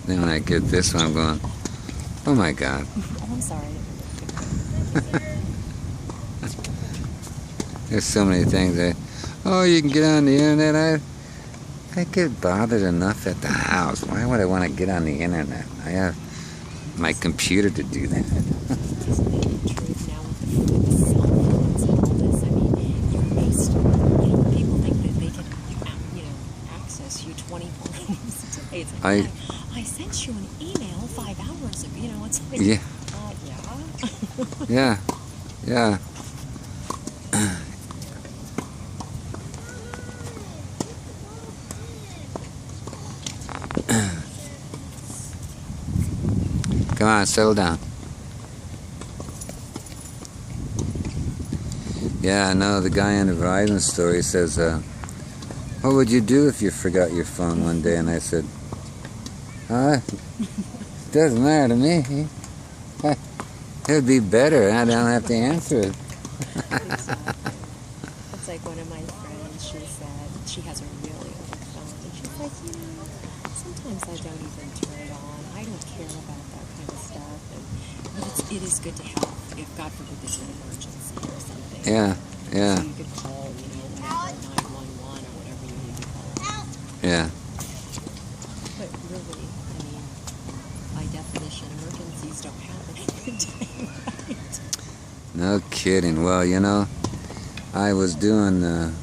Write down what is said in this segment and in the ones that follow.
Then when I get this one, I'm going, oh my God. Oh, I'm sorry. There's so many things that, oh, you can get on the internet. I get bothered enough at the house. Why would I want to get on the internet? I have my computer to do that. Isn't it the truth now with the cell phones and all this? I mean, you're just, people think that they can, access you 24 hours a day. It's like, I sent you an email 5 hours ago. It's like, yeah. Yeah. Yeah. Come on, settle down. Yeah, I know the guy in the Verizon story says, what would you do if you forgot your phone one day? And I said, doesn't matter to me. It would be better. I don't have to answer it. It's like one of my friends, she said, she has a really old phone, and she's like, sometimes I don't even turn it on. I don't care about that kind of stuff. But it is good to have, if God forbid there's an emergency or something. Yeah. So you could call, whatever, 911 or whatever you need to call. Yeah. But really, by definition, emergencies don't happen every day, right? No kidding. Well, I was doing the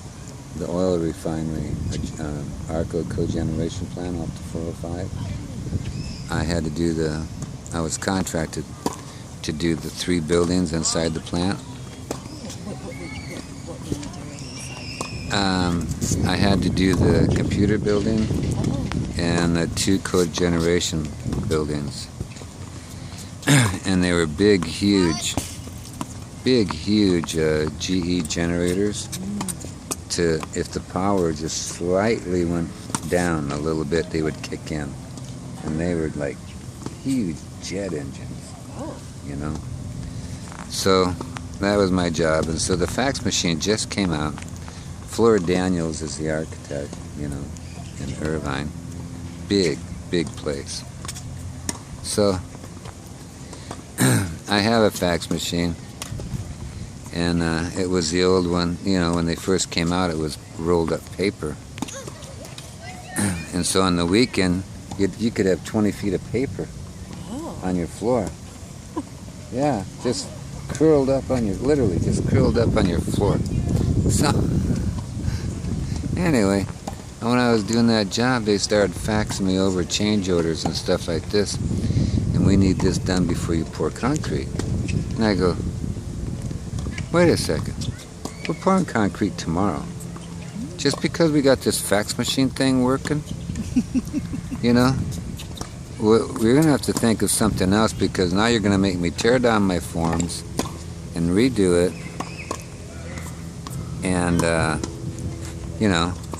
oil refinery, ARCO cogeneration plant off the 405. I had to do I was contracted to do the 3 buildings inside the plant. What were you doing inside? I had to do the computer building and the 2 cogeneration buildings. And they were big, huge GE generators. If the power just slightly went down a little bit, they would kick in. And they were like huge jet engines, So that was my job. And so the fax machine just came out. Flora Daniels is the architect, in Irvine. Big place. So I have a fax machine. And it was the old one, when they first came out, it was rolled up paper. And so on the weekend, you could have 20 feet of paper on your floor. Yeah, just curled up literally just curled up on your floor. So, anyway, when I was doing that job, they started faxing me over change orders and stuff like this. And we need this done before you pour concrete. And I go, wait a second, we're pouring concrete tomorrow. Just because we got this fax machine thing working, we're going to have to think of something else, because now you're going to make me tear down my forms and redo it. And, you're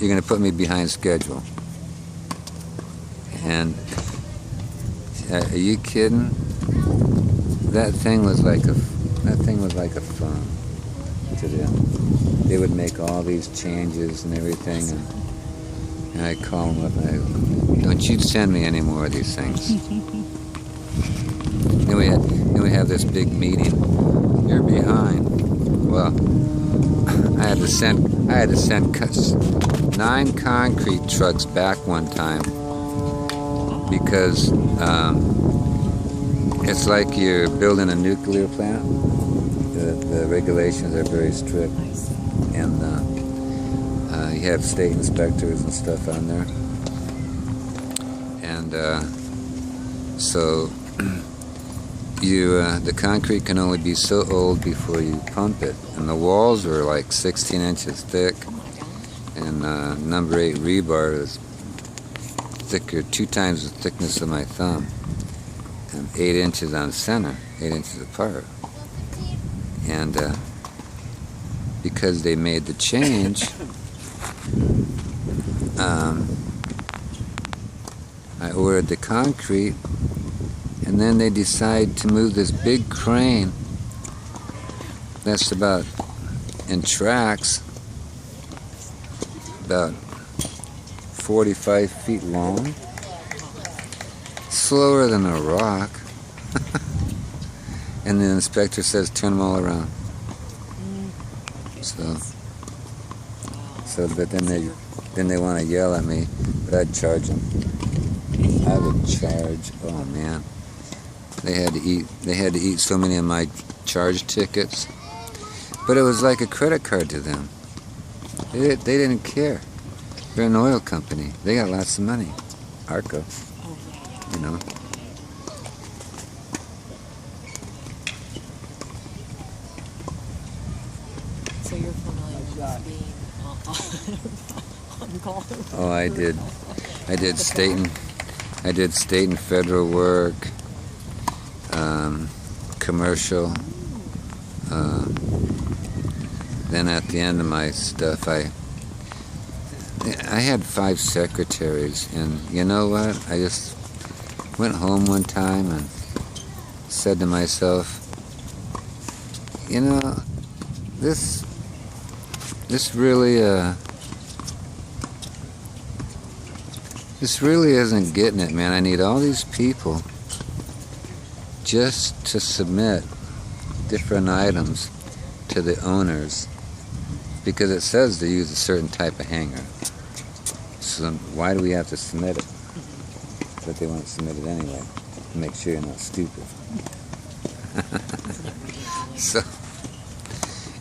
going to put me behind schedule. And, are you kidding? That thing was like a phone to them. They would make all these changes and everything, and I'd call them up and I'd go, don't you send me any more of these things. Then we have this big meeting. You're behind. Well, I had to send 9 concrete trucks back one time, because it's like you're building a nuclear plant. The regulations are very strict, and you have state inspectors and stuff on there. And so the concrete can only be so old before you pump it. And the walls were like 16 inches thick, and number 8 rebar is thicker, 2 times the thickness of my thumb, and 8 inches on center, 8 inches apart. And because they made the change, I ordered the concrete, and then they decide to move this big crane that's about in tracks, about 45 feet long, slower than a rock. And the inspector says turn them all around. But then they want to yell at me, but I'd charge them. I would charge. Oh man, they had to eat so many of my charge tickets, but it was like a credit card to them. They didn't care. They're an oil company. They got lots of money. Arco, you know. So you're familiar with being on call? Oh, I did. I did state and federal work, commercial. Then at the end of my stuff, I had 5 secretaries, and you know what? I just went home one time and said to myself, you know, this really isn't getting it, man. I need all these people just to submit different items to the owners, because it says to use a certain type of hanger. So why do we have to submit it? But they want to submit it anyway to make sure you're not stupid. So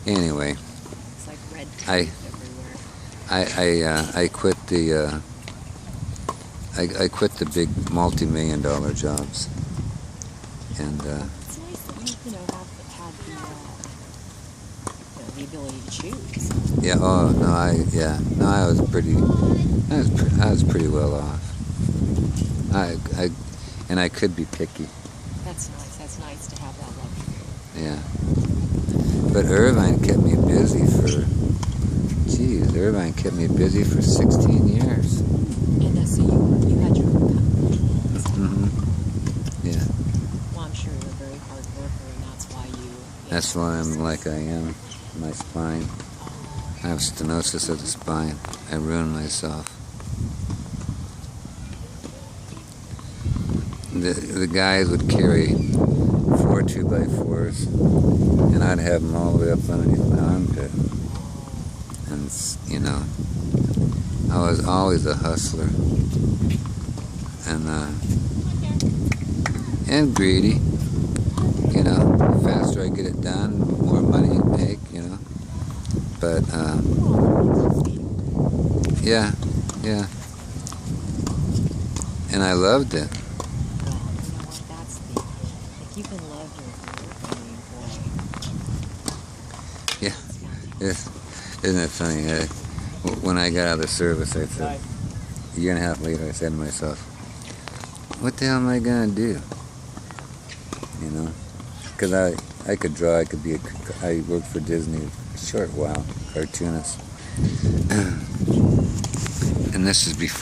anyway, it's like red tape everywhere. I quit the I quit the big multi-million-dollar jobs, and It's nice that you know had the ability to choose. yeah. Oh no, I was pretty well off. I could be picky. That's nice. That's nice to have that luxury. Yeah. But Irvine kept me busy for, Irvine kept me busy for 16 years. And so you had your own company. Mm-hmm. Yeah. Well, I'm sure you're a very hard worker, and that's why you. That's why I'm like I am. My spine. I have stenosis of the spine. I ruined myself. The guys would carry 4 2x4s, and I'd have them all the way up underneath my armpit. And, you know, I was always a hustler. And greedy. You know, the faster I get it done, the more money I make, you know. But, yeah. And I loved it. You can love your Yeah. Isn't it funny? When I got out of the service, I said, a year and a half later, I said to myself, what the hell am I going to do? You know? Because I could draw, I worked for Disney a short while, cartoonist. And this is before